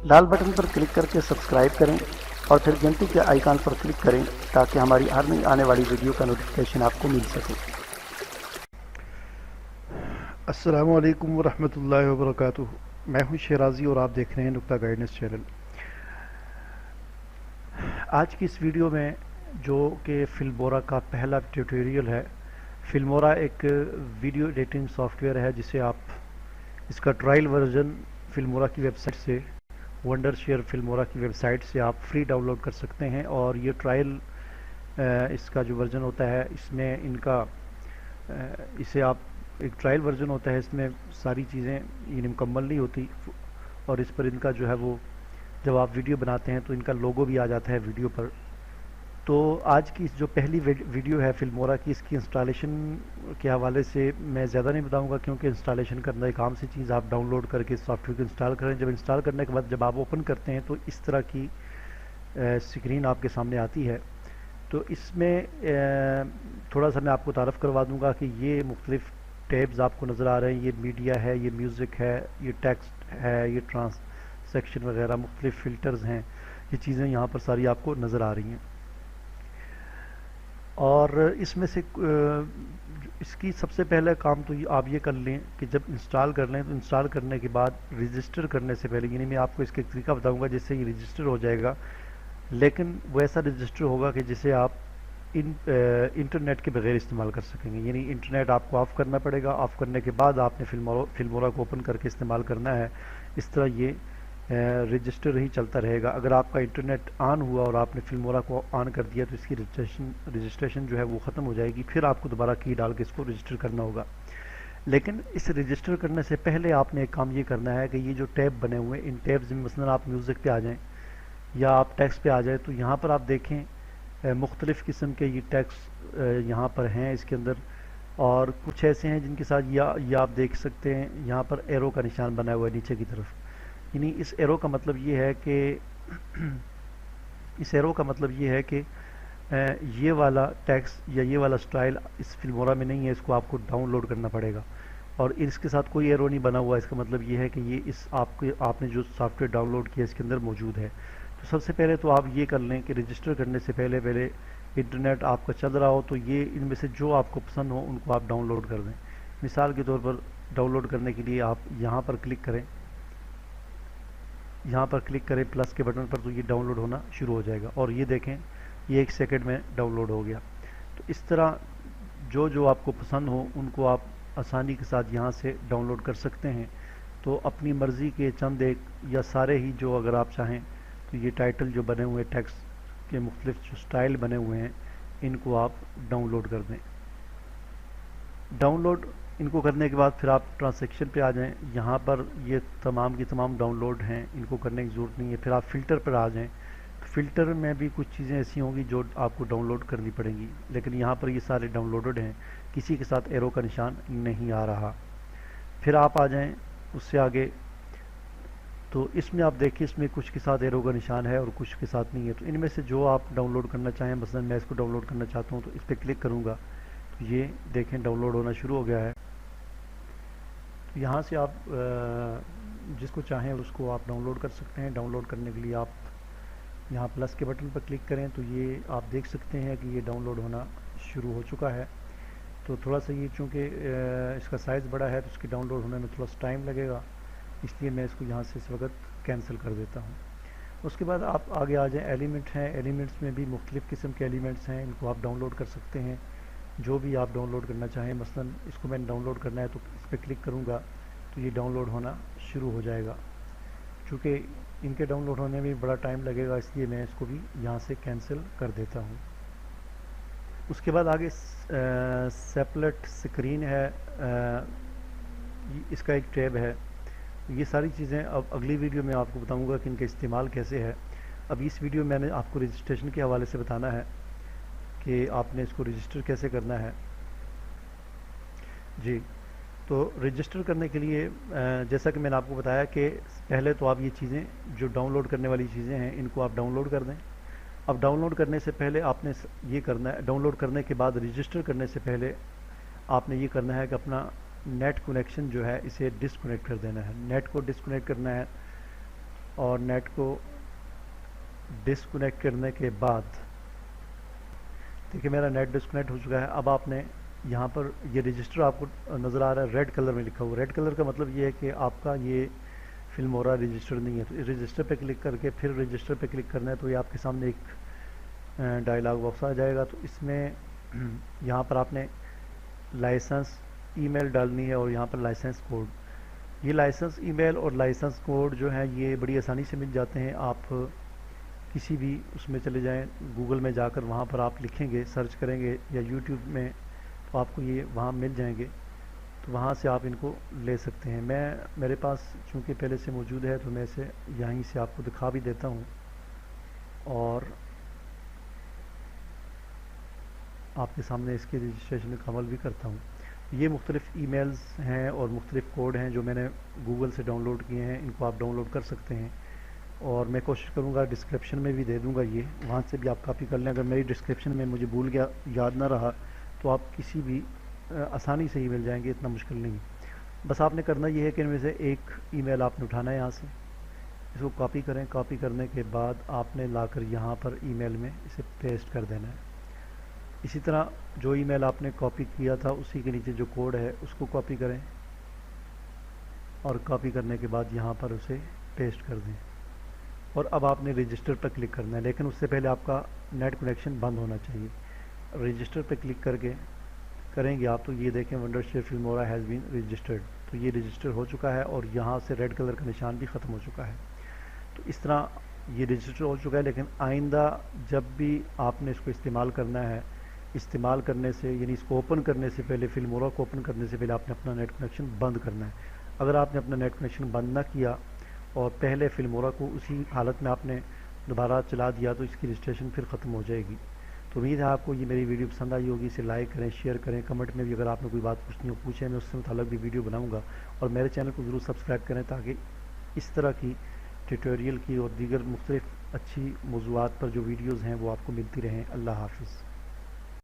लाल button पर click करके subscribe करें और फिर घंटी के आइकन पर क्लिक करें ताकि हमारी हर नई आने वाली वीडियो का नोटिफिकेशन आपको मिल सके। अस्सलामु अलैकुम वरहमतुल्लाहि वबरकातुहू। मैं हूं शेराजी और आप देख रहे हैं नुक्ता गाइडेंस चैनल। आज की इस वीडियो में जो कि फिल्मोरा का पहला ट्यूटोरियल है। फिल्मोरा एक वीडियो एडिटिंग सॉफ्टवेयर है जिसे आप इसका ट्रायल वर्जन फिल्मोरा की वेबसाइट से वंडर शेयर फिल्मोरा की वेबसाइट से आप फ्री डाउनलोड कर सकते हैं। और ये ट्रायल इसका जो वर्जन होता है इसमें इनका इसे आप एक ट्रायल वर्जन होता है, इसमें सारी चीज़ें ये मुकम्मल नहीं होती और इस पर इनका जो है वो जब आप वीडियो बनाते हैं तो इनका लोगो भी आ जाता है वीडियो पर। तो आज की जो पहली वीडियो है फिल्मोरा की, इसकी इंस्टॉलेशन के हवाले से मैं ज़्यादा नहीं बताऊंगा क्योंकि इंस्टॉलेशन करना एक आम सी चीज़, आप डाउनलोड करके सॉफ्टवेयर को इंस्टॉल करें। जब इंस्टॉल करने के बाद जब आप ओपन करते हैं तो इस तरह की स्क्रीन आपके सामने आती है। तो इसमें थोड़ा सा मैं आपको तारफ़ करवा दूंगा कि ये मुख्तलिफ टैब्स आपको नज़र आ रहे हैं। ये मीडिया है, ये म्यूज़िक है, ये टेक्स्ट है, ये ट्रांसैक्शन वगैरह मुख्तलिफ फ़िल्टर्स हैं। ये चीज़ें यहाँ पर सारी आपको नज़र आ रही हैं। और इसमें से इसकी सबसे पहले काम तो आप ये कर लें कि जब इंस्टॉल कर लें तो इंस्टॉल करने के बाद रजिस्टर करने से पहले, यानी मैं आपको इसका एक तरीका बताऊंगा जिससे ये रजिस्टर हो जाएगा, लेकिन वो ऐसा रजिस्टर होगा कि जिसे आप इंटरनेट के बगैर इस्तेमाल कर सकेंगे। यानी इंटरनेट आपको ऑफ़ करना पड़ेगा, ऑफ़ करने के बाद आपने फिल्मोरा को ओपन करके इस्तेमाल करना है। इस तरह ये रजिस्टर ही चलता रहेगा। अगर आपका इंटरनेट ऑन हुआ और आपने फिल्मोरा को ऑन कर दिया तो इसकी रजिस्ट्रेशन जो है वो ख़त्म हो जाएगी, फिर आपको दोबारा की डाल के इसको रजिस्टर करना होगा। लेकिन इस रजिस्टर करने से पहले आपने एक काम ये करना है कि ये जो टैब बने हुए हैं इन टैब्स में मसलन आप म्यूज़िक पे आ जाएं या आप टेक्स्ट पे आ जाएं तो यहाँ पर आप देखें मुख्तलिफ़ किस्म के ये टेक्स्ट यहाँ पर हैं इसके अंदर। और कुछ ऐसे हैं जिनके साथ या आप देख सकते हैं यहाँ पर एरो का निशान बना हुआ है नीचे की तरफ। यानी इस एरो का मतलब ये है कि इस एरो का मतलब ये है कि ये वाला टेक्स्ट या ये वाला स्टाइल इस फिल्मोरा में नहीं है, इसको आपको डाउनलोड करना पड़ेगा। और इसके साथ कोई एरो नहीं बना हुआ, इसका मतलब ये है कि ये इस आपने जो सॉफ्टवेयर डाउनलोड किया इसके अंदर मौजूद है। तो सबसे पहले तो आप ये कर लें कि रजिस्टर करने से पहले इंटरनेट आपका चल रहा हो तो ये इनमें से जो आपको पसंद हो उनको आप डाउनलोड कर दें। मिसाल के तौर पर डाउनलोड करने के लिए आप यहाँ पर क्लिक करें, यहाँ पर क्लिक करें प्लस के बटन पर, तो ये डाउनलोड होना शुरू हो जाएगा। और ये देखें ये 1 सेकंड में डाउनलोड हो गया। तो इस तरह जो जो आपको पसंद हो उनको आप आसानी के साथ यहाँ से डाउनलोड कर सकते हैं। तो अपनी मर्ज़ी के चंद एक या सारे ही जो अगर आप चाहें तो ये टाइटल जो बने हुए टेक्स्ट के मुख्तलिफ जो स्टाइल बने हुए हैं इनको आप डाउनलोड कर दें। डाउनलोड इनको करने के बाद फिर आप ट्रांसैक्शन पे आ जाएं। यहाँ पर ये तमाम की तमाम डाउनलोड हैं, इनको करने की ज़रूरत नहीं है। फिर आप फ़िल्टर पर आ जाएं तो फ़िल्टर में भी कुछ चीज़ें ऐसी होंगी जो आपको डाउनलोड करनी पड़ेंगी, लेकिन यहाँ पर ये सारे डाउनलोडेड हैं, किसी के साथ एरो का निशान नहीं आ रहा। फिर आप आ जाएँ उससे आगे तो इसमें आप देखिए इसमें कुछ के साथ एरो का निशान है और कुछ के साथ नहीं है। तो इनमें से जो आप डाउनलोड करना चाहें, मसलन मैं इसको डाउनलोड करना चाहता हूँ तो इस पर क्लिक करूँगा तो ये देखें डाउनलोड होना शुरू हो गया है। यहाँ से आप जिसको चाहें उसको आप डाउनलोड कर सकते हैं। डाउनलोड करने के लिए आप यहाँ प्लस के बटन पर क्लिक करें तो ये आप देख सकते हैं कि ये डाउनलोड होना शुरू हो चुका है। तो थोड़ा सा ये चूँकि इसका साइज़ बड़ा है तो इसकी डाउनलोड होने में थोड़ा सा टाइम लगेगा, इसलिए मैं इसको यहाँ से इस वक्त कैंसिल कर देता हूँ। उसके बाद आप आगे आ जाएँ। एलिमेंट हैं, एलिमेंट्स में भी मुख्तलिफ़ किस्म के एलिमेंट्स हैं, इनको आप डाउनलोड कर सकते हैं जो भी आप डाउनलोड करना चाहें। मसलन इसको मैंने डाउनलोड करना है तो इस पर क्लिक करूँगा तो ये डाउनलोड होना शुरू हो जाएगा। चूँकि इनके डाउनलोड होने में बड़ा टाइम लगेगा इसलिए मैं इसको भी यहाँ से कैंसिल कर देता हूँ। उसके बाद आगे सेपरेट स्क्रीन है, इसका एक टैब है। ये सारी चीज़ें अब अगली वीडियो में आपको बताऊँगा कि इनका इस्तेमाल कैसे है। अब इस वीडियो में मैंने आपको रजिस्ट्रेशन के हवाले से बताना है कि आपने इसको रजिस्टर कैसे करना है। जी, तो रजिस्टर करने के लिए जैसा कि मैंने आपको बताया कि पहले तो आप ये चीज़ें जो डाउनलोड करने वाली चीज़ें हैं इनको आप डाउनलोड कर दें। अब डाउनलोड करने से पहले आपने ये करना है, डाउनलोड करने के बाद रजिस्टर करने से पहले आपने ये करना है कि अपना नेट कनेक्शन जो है इसे डिस्कनेक्ट कर देना है। नेट को डिस्कनेक्ट करना है اور نیٹ کو ڈسکنیکٹ کرنے کے بعد دیکھیے میرا نیٹ ڈسکنیکٹ ہو چکا ہے. اب آپ نے یہاں پر یہ رجسٹر آپ کو نظر آ رہا ہے ریڈ کلر میں لکھا ہوا. ریڈ کلر کا مطلب یہ ہے کہ آپ کا یہ فلمورا رجسٹر نہیں ہے. تو اس رجسٹر پہ کلک کر کے پھر رجسٹر پہ کلک کرنا ہے تو یہ آپ کے سامنے ایک ڈائلاگ باکس آ جائے گا. تو اس میں یہاں پر آپ نے لائسنس ای میل ڈالنی ہے اور یہاں پر لائسنس کوڈ. یہ لائسنس ای میل اور لائسنس کوڈ جو ہیں یہ بڑی آسانی سے مل جاتے ہیں. آپ کسی بھی اس میں چلے جائیں گوگل میں جا کر وہاں پر آپ لکھیں گے سرچ کریں گے یا یوٹیوب میں تو آپ کو یہ وہاں مل جائیں گے. تو وہاں سے آپ ان کو لے سکتے ہیں. میرے پاس چونکہ پہلے سے موجود ہے تو میں اسے یہیں سے آپ کو دکھا بھی دیتا ہوں اور آپ کے سامنے اس کے رجسٹریشن کا عمل بھی کرتا ہوں. یہ مختلف ای میلز ہیں اور مختلف کوڈ ہیں جو میں نے گوگل سے ڈاؤن لوڈ کیے ہیں. ان کو آپ ڈاؤن لوڈ کر سکتے ہیں اور میں کوشش کروں گا ڈسکرپشن میں بھی دے دوں گا. یہ وہاں سے بھی آپ کاپی کر لیں. اگر میری ڈسکرپشن میں مجھے بھول گیا یاد نہ رہا تو آپ کسی بھی آسانی سے ہی مل جائیں گے. اتنا مشکل نہیں. بس آپ نے کرنا یہ ہے کہ ان میں سے ایک ای میل آپ نے اٹھانا ہے یہاں سے اس کو کاپی کریں. کاپی کرنے کے بعد آپ نے لا کر یہاں پر ای میل میں اسے پیسٹ کر دینا ہے. اسی طرح جو ای میل آپ نے کاپی کیا تھا اسی کے نیچے جو کوڈ ہے اس کو کاپی کریں اور کاپی کرنے کے بعد یہاں پر اسے پیسٹ کر دیں. اور اب آپ نے رجسٹر پر کلک کرنا ہے لیکن اس سے پہلے آپ کا نیٹ کنیکشن بند ہونا چاہیے. رجسٹر پہ کلک کر کے کریں گے آپ تو یہ دیکھیں ونڈرشیئر فلمورا ہیز بین رجسٹرڈ. تو یہ رجسٹر ہو چکا ہے اور یہاں سے ریڈ کلر کا نشان بھی ختم ہو چکا ہے. تو اس طرح یہ رجسٹر ہو چکا ہے. لیکن آئندہ جب بھی آپ نے اس کو استعمال کرنا ہے استعمال کرنے سے یعنی اس کو اوپن کرنے سے پہلے فلمورا کو اوپن کرنے سے پہلے آپ نے اپنا نیٹ کنیکشن بند کرنا ہے. اگر آپ نے اپنا نیٹ کنیکشن بند نہ کیا اور پہلے فلمورا کو اسی حالت میں آپ نے دوبارہ چلا دیا تو اس کی رجسٹریشن پھر ختم ہو جائے گی. تو امید ہے آپ کو یہ میری ویڈیو پسند آئی ہوگی. اسے لائک کریں شیئر کریں. کمنٹ میں بھی اگر آپ نے کوئی بات پوچھنی ہو پوچھیں. میں اس سے متعلق بھی ویڈیو بناؤں گا اور میرے چینل کو ضرور سبسکرائب کریں تاکہ اس طرح کی ٹیوٹوریل کی اور دیگر مختلف اچھی موضوعات پر جو ویڈیوز ہیں وہ آپ کو ملتی رہیں. اللہ حافظ.